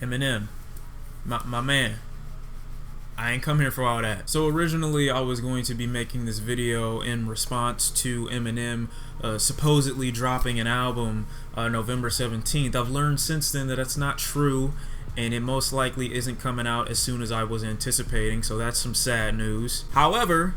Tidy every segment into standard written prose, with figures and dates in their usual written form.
Eminem, my man, I ain't come here for all that. So originally I was going to be making this video in response to Eminem supposedly dropping an album November 17th. I've learned since then that that's not true, and it most likely isn't coming out as soon as I was anticipating, so that's some sad news. However,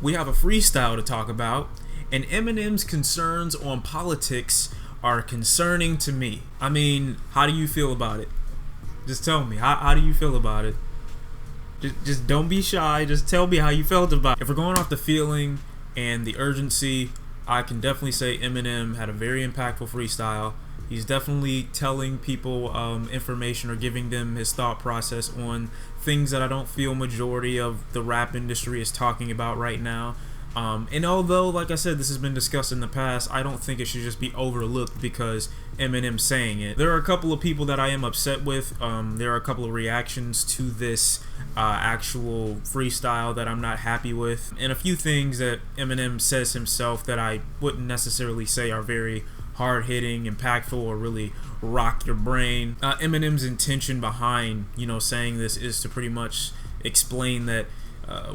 we have a freestyle to talk about, and Eminem's concerns on politics are concerning to me. I mean, how do you feel about it? Just tell me, how do you feel about it? Just don't be shy, just tell me how you felt about it. If we're going off the feeling and the urgency, I can definitely say Eminem had a very impactful freestyle. He's definitely telling people information or giving them his thought process on things that I don't feel majority of the rap industry is talking about right now. And although, like I said, this has been discussed in the past, I don't think it should just be overlooked because Eminem's saying it. There are a couple of people that I am upset with. There are a couple of reactions to this actual freestyle that I'm not happy with, and a few things that Eminem says himself that I wouldn't necessarily say are very hard-hitting, impactful, or really rock your brain. Eminem's intention behind, saying this is to pretty much explain that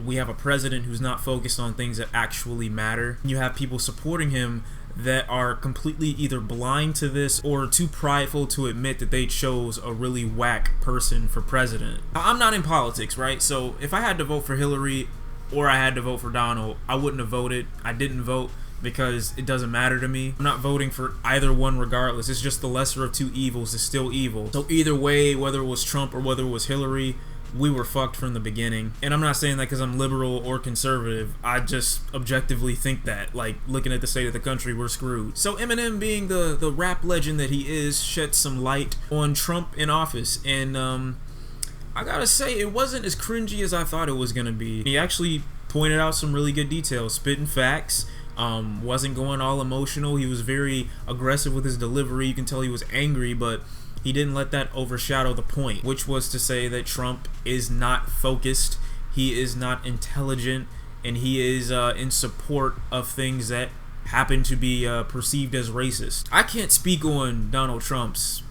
we have a president who's not focused on things that actually matter. You have people supporting him that are completely either blind to this or too prideful to admit that they chose a really whack person for president. I'm not in politics, right? So if I had to vote for Hillary or I had to vote for Donald, I wouldn't have voted. I didn't vote because it doesn't matter to me. I'm not voting for either one regardless. It's just the lesser of two evils is still evil. So either way, whether it was Trump or whether it was Hillary, we were fucked from the beginning. And I'm not saying that because I'm liberal or conservative. I just objectively think that, like, looking at the state of the country, we're screwed. So Eminem, being the rap legend that he is, shed some light on Trump in office. And I gotta say, it wasn't as cringy as I thought it was gonna be. He actually pointed out some really good details, spitting facts. Wasn't going all emotional. He was very aggressive with his delivery. You can tell he was angry, but he didn't let that overshadow the point, which was to say that Trump is not focused, he is not intelligent, and he is in support of things that happen to be perceived as racist. I can't speak on Donald Trump's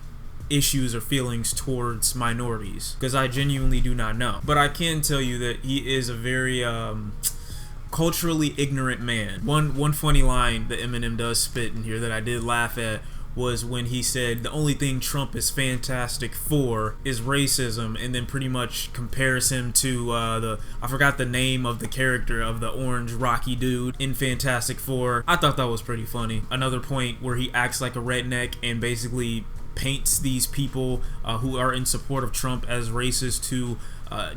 issues or feelings towards minorities because I genuinely do not know. But I can tell you that he is a very culturally ignorant man. One funny line that Eminem does spit in here that I did laugh at was when he said the only thing Trump is fantastic for is racism, and then pretty much compares him to I forgot the name of the character of the orange rocky dude in Fantastic Four. I thought that was pretty funny. Another point where he acts like a redneck and basically paints these people who are in support of Trump as racist who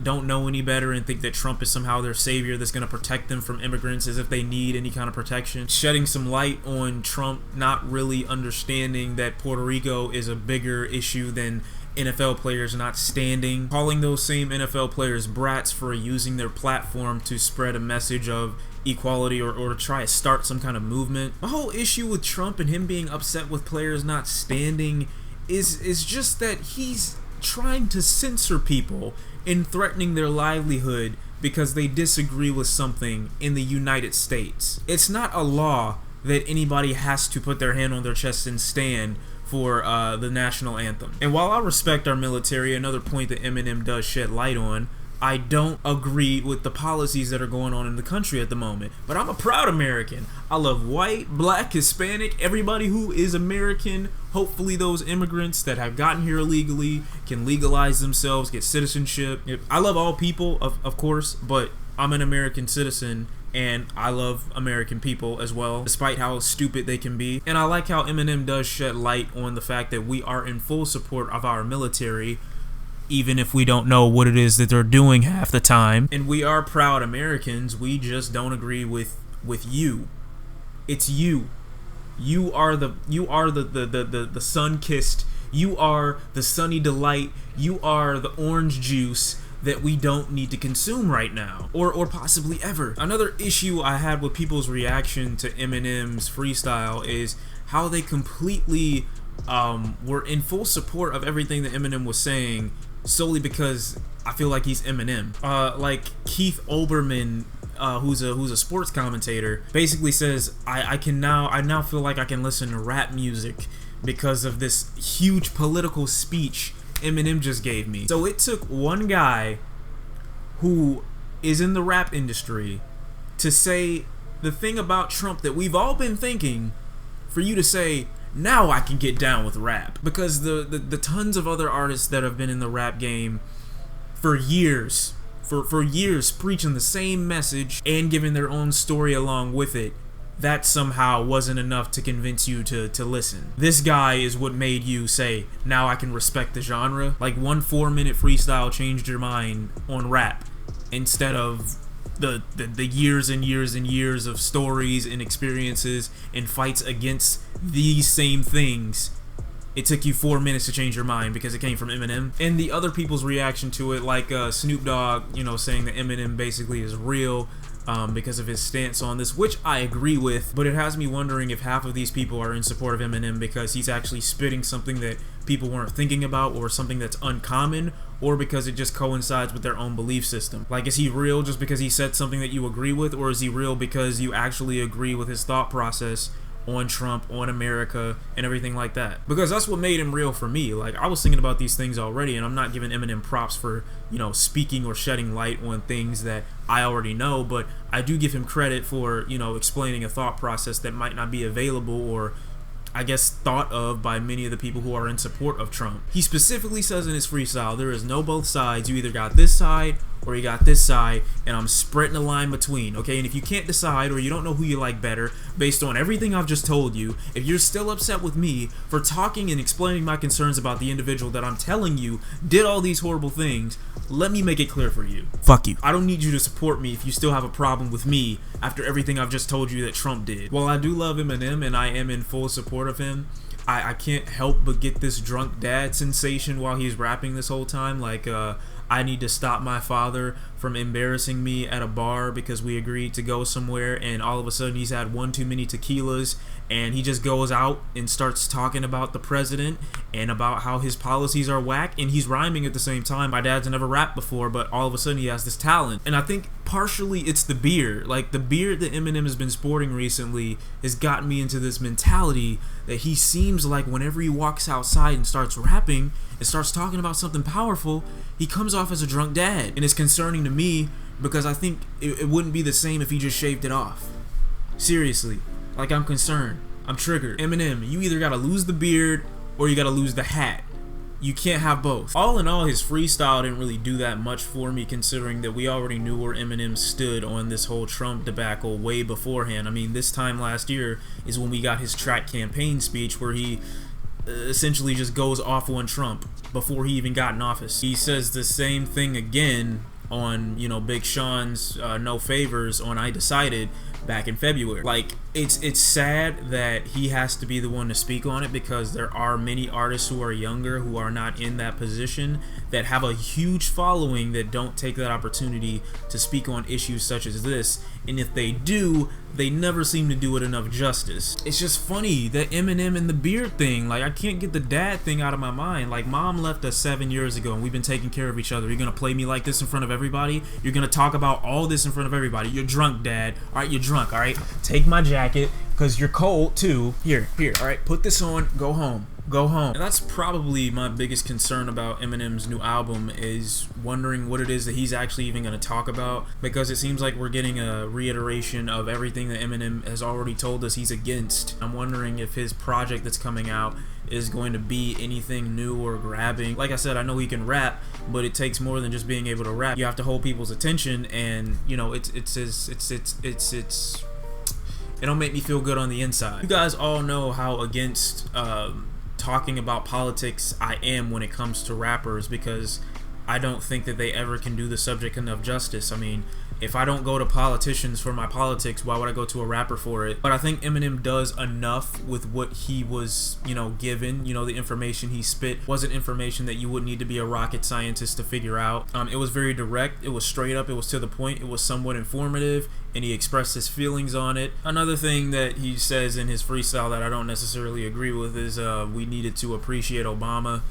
don't know any better and think that Trump is somehow their savior that's going to protect them from immigrants as if they need any kind of protection. Shedding some light on Trump not really understanding that Puerto Rico is a bigger issue than NFL players not standing. Calling those same NFL players brats for using their platform to spread a message of equality or to try to start some kind of movement. The whole issue with Trump and him being upset with players not standing is just that he's trying to censor people and threatening their livelihood because they disagree with something in the United States. It's not a law that anybody has to put their hand on their chest and stand for the national anthem. And while I respect our military, another point that Eminem does shed light on, I don't agree with the policies that are going on in the country at the moment. But I'm a proud American. I love white, black, Hispanic, everybody who is American. Hopefully those immigrants that have gotten here illegally can legalize themselves, get citizenship. I love all people, of course, but I'm an American citizen and I love American people as well, despite how stupid they can be. And I like how Eminem does shed light on the fact that we are in full support of our military, even if we don't know what it is that they're doing half the time. And we are proud Americans. We just don't agree with you. It's you. You are the sun-kissed. You are the sunny delight. You are the orange juice that we don't need to consume right now, or possibly ever. Another issue I had with people's reaction to Eminem's freestyle is how they completely were in full support of everything that Eminem was saying solely because I feel like he's Eminem. Like Keith Olbermann, who's a sports commentator, basically says I now feel like I can listen to rap music because of this huge political speech Eminem just gave me. So it took one guy who is in the rap industry to say the thing about Trump that we've all been thinking, for you to say, now I can get down with rap. Because the tons of other artists that have been in the rap game for years, for years preaching the same message and giving their own story along with it, that somehow wasn't enough to convince you to listen. This guy is what made you say, now I can respect the genre. Like, one 4-minute freestyle changed your mind on rap instead of the years and years and years of stories and experiences and fights against these same things. It took you 4 minutes to change your mind because it came from Eminem. And the other people's reaction to it, like Snoop Dogg, you know, saying that Eminem basically is real because of his stance on this, which I agree with, but it has me wondering if half of these people are in support of Eminem because he's actually spitting something that people weren't thinking about, or something that's uncommon, or because it just coincides with their own belief system. Like, is he real just because he said something that you agree with, or is he real because you actually agree with his thought process on Trump, on America, and everything like that? Because that's what made him real for me. Like, I was thinking about these things already, and I'm not giving Eminem props for, you know, speaking or shedding light on things that I already know, but I do give him credit for, you know, explaining a thought process that might not be available, or I guess thought of, by many of the people who are in support of Trump. He specifically says in his freestyle, there is no both sides. You either got this side or you got this side, and I'm spreading a line between, okay? And if you can't decide, or you don't know who you like better based on everything I've just told you, if you're still upset with me for talking and explaining my concerns about the individual that I'm telling you did all these horrible things, let me make it clear for you. Fuck you. I don't need you to support me if you still have a problem with me after everything I've just told you that Trump did. While I do love Eminem and I am in full support of him, I can't help but get this drunk dad sensation while he's rapping this whole time. Like, I need to stop my father from embarrassing me at a bar because we agreed to go somewhere, and all of a sudden he's had one too many tequilas, and he just goes out and starts talking about the president and about how his policies are whack, and he's rhyming at the same time. My dad's never rapped before, but all of a sudden he has this talent. And I think partially it's the beard. Like, the beard that Eminem has been sporting recently has gotten me into this mentality that he seems like whenever he walks outside and starts rapping and starts talking about something powerful, he comes off as a drunk dad. And it's concerning to me because I think it wouldn't be the same if he just shaved it off. Seriously. Like, I'm concerned. I'm triggered. Eminem, you either gotta lose the beard or you gotta lose the hat. You can't have both. All in all, his freestyle didn't really do that much for me, considering that we already knew where Eminem stood on this whole Trump debacle way beforehand. I mean, this time last year is when we got his track campaign speech where he essentially just goes off on Trump before he even got in office. He says the same thing again on, you know, Big Sean's No Favors on I Decided back in February. Like, it's sad that he has to be the one to speak on it, because there are many artists who are younger who are not in that position that have a huge following that don't take that opportunity to speak on issues such as this, and if they do, they never seem to do it enough justice. It's just funny that Eminem and the beard thing, like, I can't get the dad thing out of my mind. Like, mom left us 7 years ago and we've been taking care of each other. You're gonna play me like this in front of everybody? You're gonna talk about all this in front of everybody? You're drunk, dad. Alright, you're drunk, alright? Take my jacket, because you're cold too. Here, alright? Put this on, go home. Go home. And that's probably my biggest concern about Eminem's new album, is wondering what it is that he's actually even going to talk about, because it seems like we're getting a reiteration of everything that Eminem has already told us he's against. I'm wondering if his project that's coming out is going to be anything new or grabbing. Like I said, I know he can rap, but it takes more than just being able to rap. You have to hold people's attention, and you know, it don't make me feel good on the inside. You guys all know how against talking about politics I am when it comes to rappers, because I don't think that they ever can do the subject enough justice. I mean, if I don't go to politicians for my politics, why would I go to a rapper for it? But I think Eminem does enough with what he was, you know, given. You know, the information he spit wasn't information that you would need to be a rocket scientist to figure out. It was very direct, it was straight up, it was to the point, it was somewhat informative, and he expressed his feelings on it. Another thing that he says in his freestyle that I don't necessarily agree with is we needed to appreciate Obama.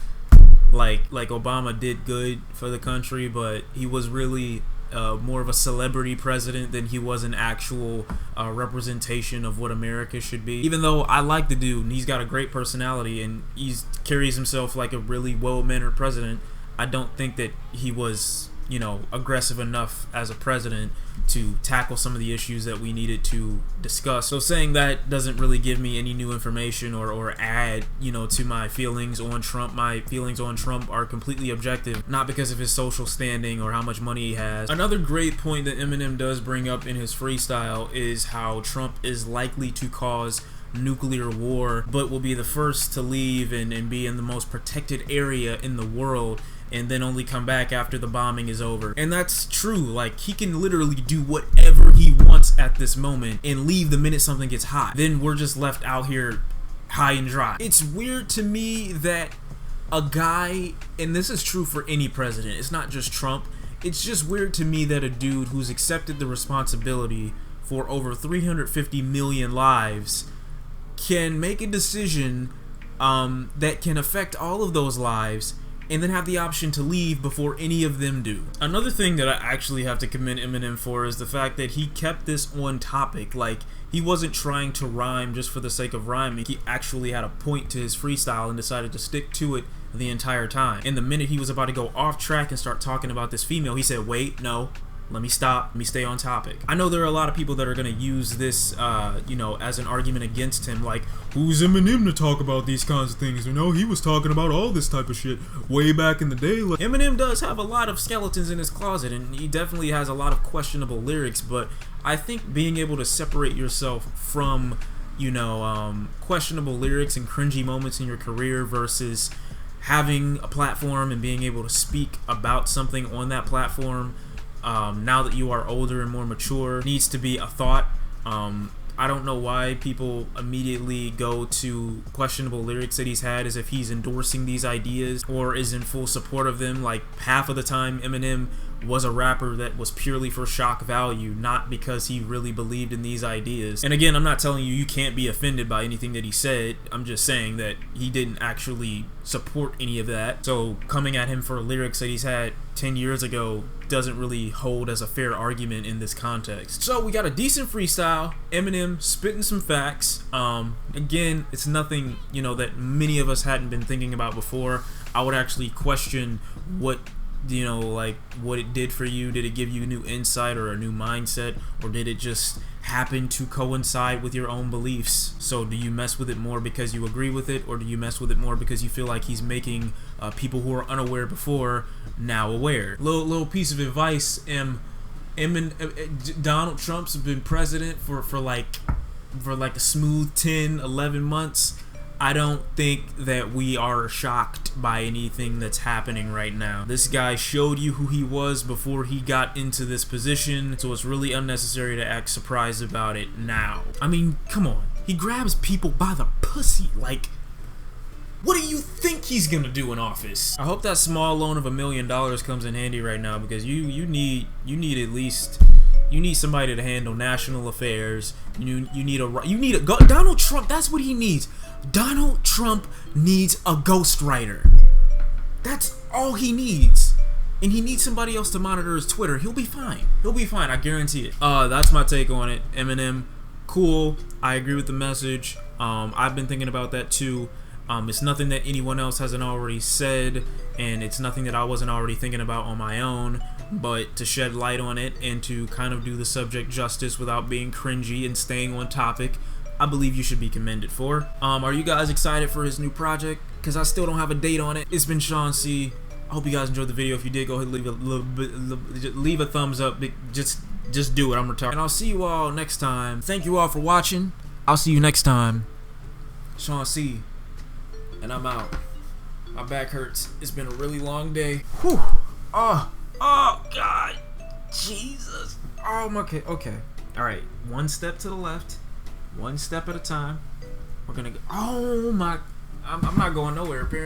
Like Obama did good for the country, but he was really more of a celebrity president than he was an actual representation of what America should be. Even though I like the dude and he's got a great personality and he carries himself like a really well-mannered president, I don't think that he was, you know, aggressive enough as a president to tackle some of the issues that we needed to discuss. So saying that doesn't really give me any new information or add, you know, to my feelings on Trump. My feelings on Trump are completely objective, not because of his social standing or how much money he has. Another great point that Eminem does bring up in his freestyle is how Trump is likely to cause nuclear war, but will be the first to leave and be in the most protected area in the world, and then only come back after the bombing is over. And that's true. Like, he can literally do whatever he wants at this moment and leave the minute something gets hot. Then we're just left out here high and dry. It's weird to me that a guy, and this is true for any president, it's not just Trump, it's just weird to me that a dude who's accepted the responsibility for over 350 million lives can make a decision that can affect all of those lives and then have the option to leave before any of them do. Another thing that I actually have to commend Eminem for is the fact that he kept this on topic. Like, he wasn't trying to rhyme just for the sake of rhyming. He actually had a point to his freestyle and decided to stick to it the entire time. And the minute he was about to go off track and start talking about this female, he said, wait, no, let me stop, let me stay on topic. I know there are a lot of people that are going to use this, you know, as an argument against him, like, who's Eminem to talk about these kinds of things? You know, he was talking about all this type of shit way back in the day. Like, Eminem does have a lot of skeletons in his closet, and he definitely has a lot of questionable lyrics, but I think being able to separate yourself from, you know, questionable lyrics and cringy moments in your career versus having a platform and being able to speak about something on that platform, now that you are older and more mature, needs to be a thought. I don't know why people immediately go to questionable lyrics that he's had as if he's endorsing these ideas or is in full support of them. Like, half of the time Eminem was a rapper that was purely for shock value, not because he really believed in these ideas. And again, I'm not telling you you can't be offended by anything that he said. I'm just saying that he didn't actually support any of that. So coming at him for lyrics that he's had 10 years ago doesn't really hold as a fair argument in this context. So we got a decent freestyle, Eminem spitting some facts. Again, it's nothing, you know, that many of us hadn't been thinking about before. I would actually question what, you know, like, what it did for you. Did it give you a new insight or a new mindset, or did it just happen to coincide with your own beliefs? So do you mess with it more because you agree with it, or do you mess with it more because you feel like he's making people who are unaware before now aware? Little piece of advice: Donald Trump's been president for like a smooth 10-11 months. I don't think that we are shocked by anything that's happening right now. This guy showed you who he was before he got into this position, so it's really unnecessary to act surprised about it now. I mean, come on. He grabs people by the pussy. Like, what do you think he's gonna do in office? I hope that small loan of $1 million comes in handy right now, because you need at least, you need somebody to handle national affairs. You need a Donald Trump. That's what he needs. Donald Trump needs a ghostwriter. That's all he needs. And he needs somebody else to monitor his Twitter. He'll be fine. He'll be fine. I guarantee it. That's my take on it. Eminem, cool. I agree with the message. I've been thinking about that too. It's nothing that anyone else hasn't already said, and it's nothing that I wasn't already thinking about on my own. But to shed light on it and to kind of do the subject justice without being cringy and staying on topic, I believe you should be commended for. Are you guys excited for his new project? Because I still don't have a date on it. It's been Shawn C. I hope you guys enjoyed the video. If you did, go ahead and leave a thumbs up. Just do it. I'm retired. And I'll see you all next time. Thank you all for watching. I'll see you next time. Shawn C. And I'm out. My back hurts. It's been a really long day. Whew. Oh God. Jesus. Oh my. Okay. All right. One step to the left. One step at a time. We're gonna go. Oh my. I'm not going nowhere apparently.